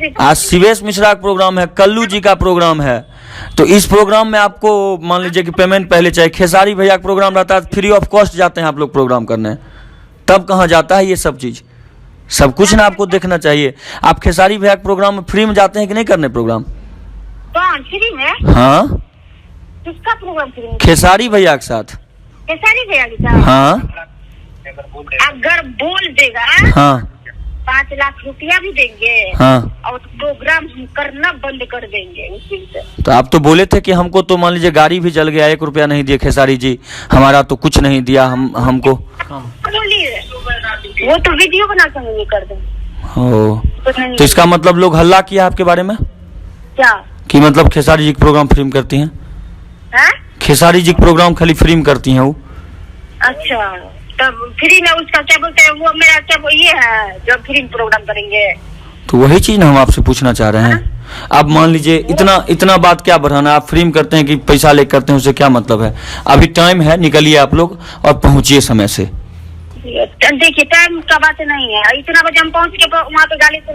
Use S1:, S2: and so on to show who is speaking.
S1: भी
S2: आज शिवेश मिश्रा का प्रोग्राम है, कल्लू जी का प्रोग्राम है, तो इस प्रोग्राम में आपको मान लीजिए कि पेमेंट पहले चाहिए। खेसारी भैया का प्रोग्राम रहता है, फ्री ऑफ कॉस्ट जाते हैं आप लोग प्रोग्राम करने, तब कहाँ जाता है ये सब चीज़? सब कुछ ना आपको देखना चाहिए। आप खेसारी भैया के प्रोग्राम में फ्री में जाते हैं कि नहीं करने प्रोग्राम?
S1: कौन फ्री में?
S2: हाँ,
S1: किसका प्रोग्राम फ्री में?
S2: खेसारी भैया के साथ।
S1: खेसारी भैया के साथ?
S2: हाँ
S1: अगर बोल देगा
S2: हाँ
S1: 5 लाख रुपया भी देंगे
S2: हाँ।
S1: और प्रोग्राम हम करना बंद कर देंगे उस दिन से।
S2: तो आप तो बोले थे कि हमको तो मान लीजिए गाड़ी भी जल गया, 1 रुपया नहीं दिए खेसारी जी, हमारा तो कुछ नहीं दिया हमको।
S1: बोलिए, वो तो वीडियो बना कर ये कर देंगे।
S2: ओ, तो इसका मतलब लोग हल्ला किया आपके बारे में
S1: क्या
S2: कि मतलब खेसारी जी का प्रोग्राम फ्री में करती हैं? खेसारी जी का प्रोग्राम खाली फ्री में करती हैं वो?
S1: अच्छा, तब फ्री में उसका क्या बोलते हैं, वो मेरा क्या वो ये है जो फ्री में प्रोग्राम करेंगे।
S2: तो वही चीज ना हम आपसे पूछना चाह रहे हैं। अब मान लीजिए इतना बात क्या बढ़ाना, आप फ्री में करते हैं कि पैसा ले करते हैं, उससे क्या मतलब है? अभी टाइम है, निकलिए आप लोग और पहुंचिए समय से।
S1: देखिए टाइम का बात नहीं है, इतना बजे हम पहुंच के वहाँ पे गाड़ी से